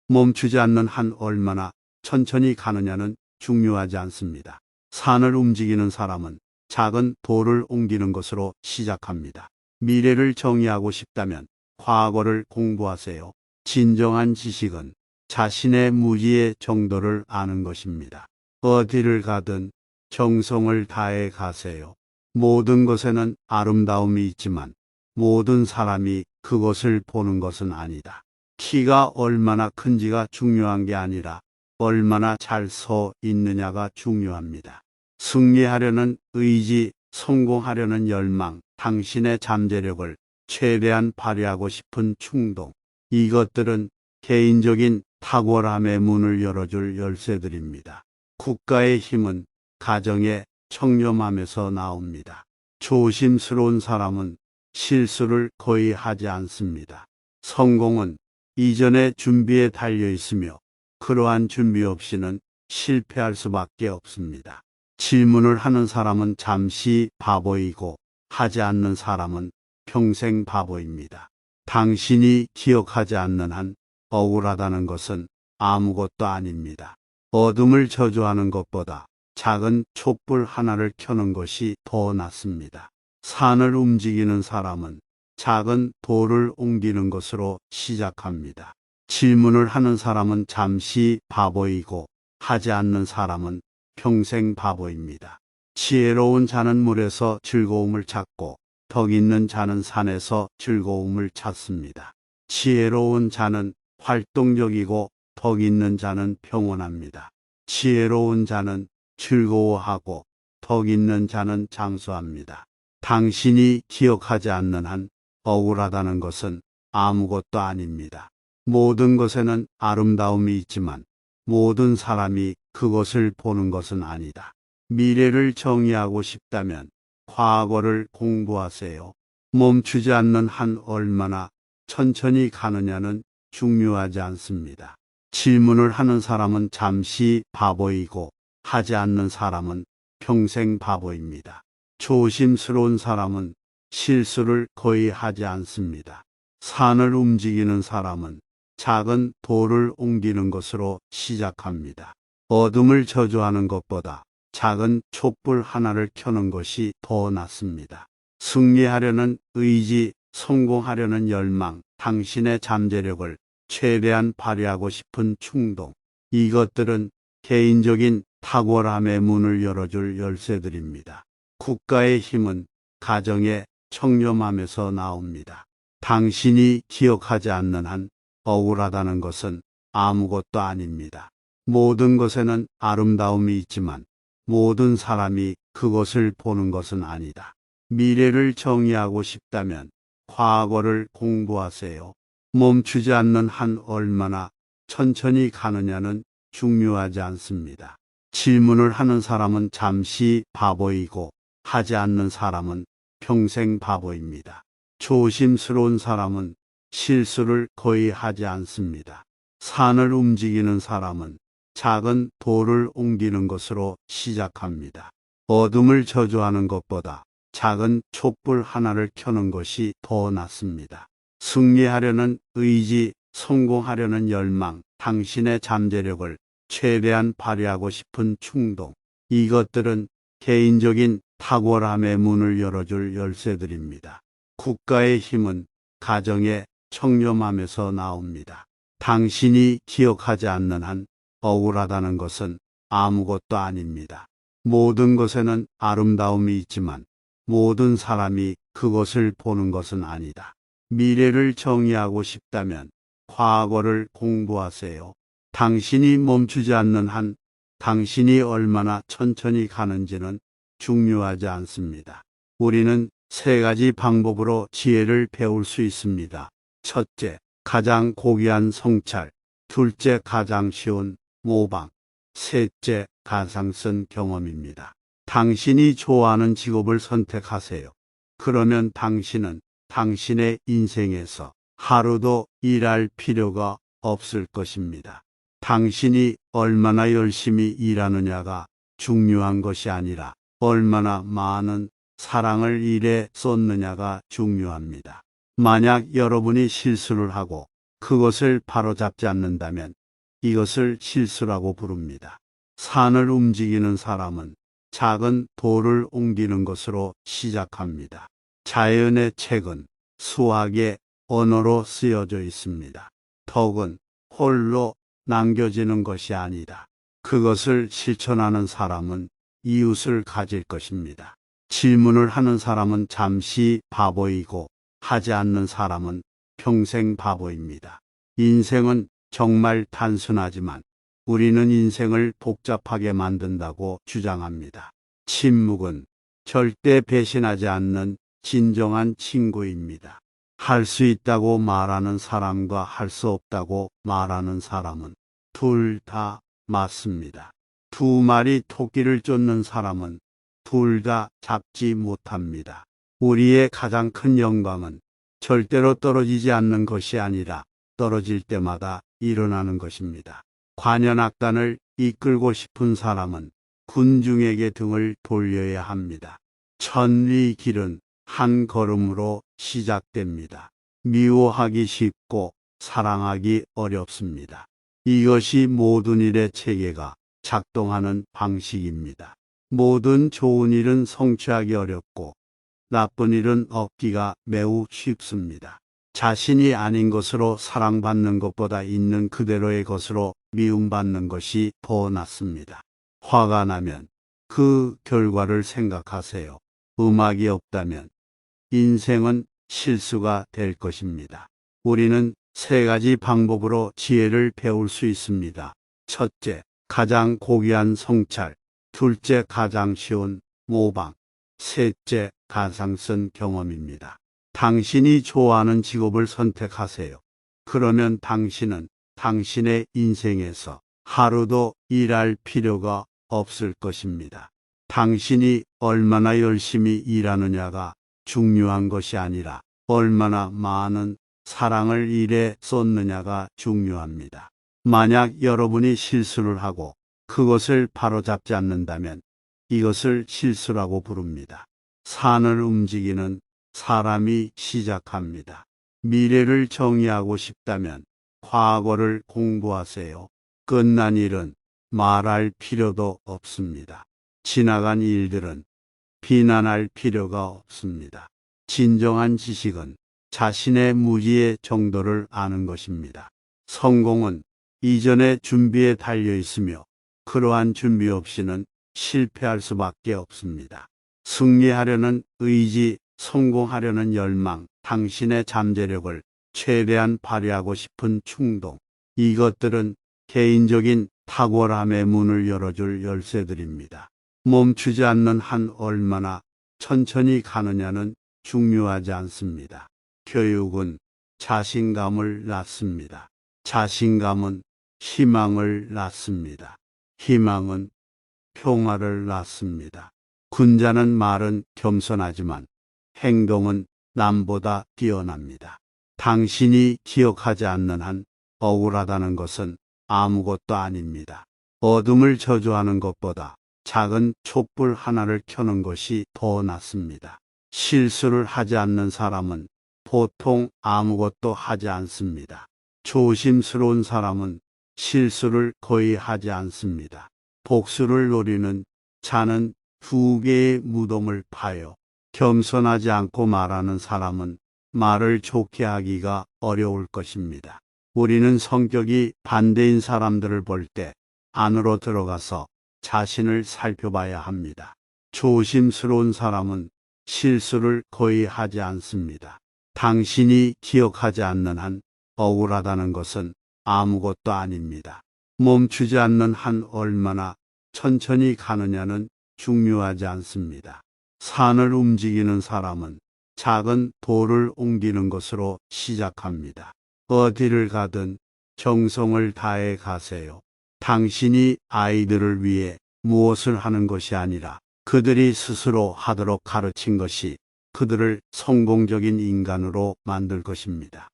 멈추지 않는 한 얼마나 천천히 가느냐는 중요하지 않습니다. 산을 움직이는 사람은 작은 돌을 옮기는 것으로 시작합니다. 미래를 정의하고 싶다면 과거를 공부하세요. 진정한 지식은 자신의 무지의 정도를 아는 것입니다. 어디를 가든 정성을 다해 가세요. 모든 것에는 아름다움이 있지만 모든 사람이 그것을 보는 것은 아니다. 키가 얼마나 큰지가 중요한 게 아니라 얼마나 잘 서 있느냐가 중요합니다. 승리하려는 의지, 성공하려는 열망, 당신의 잠재력을 최대한 발휘하고 싶은 충동. 이것들은 개인적인 탁월함의 문을 열어줄 열쇠들입니다. 국가의 힘은 가정의 청렴함에서 나옵니다. 조심스러운 사람은 실수를 거의 하지 않습니다. 성공은 이전의 준비에 달려 있으며 그러한 준비 없이는 실패할 수밖에 없습니다. 질문을 하는 사람은 잠시 바보이고 하지 않는 사람은 평생 바보입니다. 당신이 기억하지 않는 한 억울하다는 것은 아무것도 아닙니다. 어둠을 저주하는 것보다 작은 촛불 하나를 켜는 것이 더 낫습니다. 산을 움직이는 사람은 작은 돌을 옮기는 것으로 시작합니다. 질문을 하는 사람은 잠시 바보이고 하지 않는 사람은 평생 바보입니다. 지혜로운 자는 물에서 즐거움을 찾고 덕 있는 자는 산에서 즐거움을 찾습니다. 지혜로운 자는 활동적이고 덕 있는 자는 평온합니다. 지혜로운 자는 즐거워하고 덕 있는 자는 장수합니다. 당신이 기억하지 않는 한 억울하다는 것은 아무것도 아닙니다. 모든 것에는 아름다움이 있지만 모든 사람이 그것을 보는 것은 아니다. 미래를 정의하고 싶다면 과거를 공부하세요. 멈추지 않는 한 얼마나 천천히 가느냐는 중요하지 않습니다. 질문을 하는 사람은 잠시 바보이고 하지 않는 사람은 평생 바보입니다. 조심스러운 사람은 실수를 거의 하지 않습니다. 산을 움직이는 사람은 작은 돌을 옮기는 것으로 시작합니다. 어둠을 저주하는 것보다 작은 촛불 하나를 켜는 것이 더 낫습니다. 승리하려는 의지, 성공하려는 열망, 당신의 잠재력을 최대한 발휘하고 싶은 충동. 이것들은 개인적인 탁월함의 문을 열어줄 열쇠들입니다. 국가의 힘은 가정의 청렴함에서 나옵니다. 당신이 기억하지 않는 한 억울하다는 것은 아무것도 아닙니다. 모든 것에는 아름다움이 있지만 모든 사람이 그것을 보는 것은 아니다. 미래를 정의하고 싶다면 과거를 공부하세요. 멈추지 않는 한 얼마나 천천히 가느냐는 중요하지 않습니다. 질문을 하는 사람은 잠시 바보이고 하지 않는 사람은 평생 바보입니다. 조심스러운 사람은 실수를 거의 하지 않습니다. 산을 움직이는 사람은 작은 돌을 옮기는 것으로 시작합니다. 어둠을 저주하는 것보다 작은 촛불 하나를 켜는 것이 더 낫습니다. 승리하려는 의지, 성공하려는 열망, 당신의 잠재력을 최대한 발휘하고 싶은 충동. 이것들은 개인적인 탁월함의 문을 열어줄 열쇠들입니다. 국가의 힘은 가정의 청렴함에서 나옵니다. 당신이 기억하지 않는 한 억울하다는 것은 아무것도 아닙니다. 모든 것에는 아름다움이 있지만 모든 사람이 그것을 보는 것은 아니다. 미래를 정의하고 싶다면 과거를 공부하세요. 당신이 멈추지 않는 한 당신이 얼마나 천천히 가는지는 중요하지 않습니다. 우리는 세 가지 방법으로 지혜를 배울 수 있습니다. 첫째, 가장 고귀한 성찰. 둘째, 가장 쉬운 모방. 셋째, 가장 쓴 경험입니다. 당신이 좋아하는 직업을 선택하세요. 그러면 당신은 당신의 인생에서 하루도 일할 필요가 없을 것입니다. 당신이 얼마나 열심히 일하느냐가 중요한 것이 아니라 얼마나 많은 사랑을 일에 쏟느냐가 중요합니다. 만약 여러분이 실수를 하고 그것을 바로잡지 않는다면 이것을 실수라고 부릅니다. 산을 움직이는 사람은 작은 돌을 옮기는 것으로 시작합니다. 자연의 책은 수학의 언어로 쓰여져 있습니다. 덕은 홀로 남겨지는 것이 아니다. 그것을 실천하는 사람은 이웃을 가질 것입니다. 질문을 하는 사람은 잠시 바보이고 하지 않는 사람은 평생 바보입니다. 인생은 정말 단순하지만 우리는 인생을 복잡하게 만든다고 주장합니다. 침묵은 절대 배신하지 않는 진정한 친구입니다. 할 수 있다고 말하는 사람과 할 수 없다고 말하는 사람은 둘 다 맞습니다. 두 마리 토끼를 쫓는 사람은 둘 다 잡지 못합니다. 우리의 가장 큰 영광은 절대로 떨어지지 않는 것이 아니라 떨어질 때마다 일어나는 것입니다. 관현악단을 이끌고 싶은 사람은 군중에게 등을 돌려야 합니다. 천리 길은 한 걸음으로 시작됩니다. 미워하기 쉽고 사랑하기 어렵습니다. 이것이 모든 일의 체계가 작동하는 방식입니다. 모든 좋은 일은 성취하기 어렵고 나쁜 일은 얻기가 매우 쉽습니다. 자신이 아닌 것으로 사랑받는 것보다 있는 그대로의 것으로 미움받는 것이 더 낫습니다. 화가 나면 그 결과를 생각하세요. 음악이 없다면 인생은 실수가 될 것입니다. 우리는 세 가지 방법으로 지혜를 배울 수 있습니다. 첫째, 가장 고귀한 성찰. 둘째, 가장 쉬운 모방. 셋째, 가장 쓴 경험입니다. 당신이 좋아하는 직업을 선택하세요. 그러면 당신은 당신의 인생에서 하루도 일할 필요가 없을 것입니다. 당신이 얼마나 열심히 일하느냐가 중요한 것이 아니라 얼마나 많은 사랑을 일에 쏟느냐가 중요합니다. 만약 여러분이 실수를 하고 그것을 바로잡지 않는다면 이것을 실수라고 부릅니다. 산을 움직이는 사람이 시작합니다. 미래를 정의하고 싶다면 과거를 공부하세요. 끝난 일은 말할 필요도 없습니다. 지나간 일들은 비난할 필요가 없습니다. 진정한 지식은 자신의 무지의 정도를 아는 것입니다. 성공은 이전의 준비에 달려 있으며 그러한 준비 없이는 실패할 수밖에 없습니다. 승리하려는 의지, 성공하려는 열망, 당신의 잠재력을 최대한 발휘하고 싶은 충동, 이것들은 개인적인 탁월함의 문을 열어줄 열쇠들입니다. 멈추지 않는 한 얼마나 천천히 가느냐는 중요하지 않습니다. 교육은 자신감을 낳습니다. 자신감은 희망을 낳습니다. 희망은 평화를 낳습니다. 군자는 말은 겸손하지만 행동은 남보다 뛰어납니다. 당신이 기억하지 않는 한 억울하다는 것은 아무것도 아닙니다. 어둠을 저주하는 것보다 작은 촛불 하나를 켜는 것이 더 낫습니다. 실수를 하지 않는 사람은 보통 아무것도 하지 않습니다. 조심스러운 사람은 실수를 거의 하지 않습니다. 복수를 노리는 자는 두 개의 무덤을 파요. 겸손하지 않고 말하는 사람은 말을 좋게 하기가 어려울 것입니다. 우리는 성격이 반대인 사람들을 볼 때 안으로 들어가서 자신을 살펴봐야 합니다. 조심스러운 사람은 실수를 거의 하지 않습니다. 당신이 기억하지 않는 한 억울하다는 것은 아무것도 아닙니다. 멈추지 않는 한 얼마나 천천히 가느냐는 중요하지 않습니다. 산을 움직이는 사람은 작은 돌을 옮기는 것으로 시작합니다. 어디를 가든 정성을 다해 가세요. 당신이 아이들을 위해 무엇을 하는 것이 아니라 그들이 스스로 하도록 가르친 것이 그들을 성공적인 인간으로 만들 것입니다.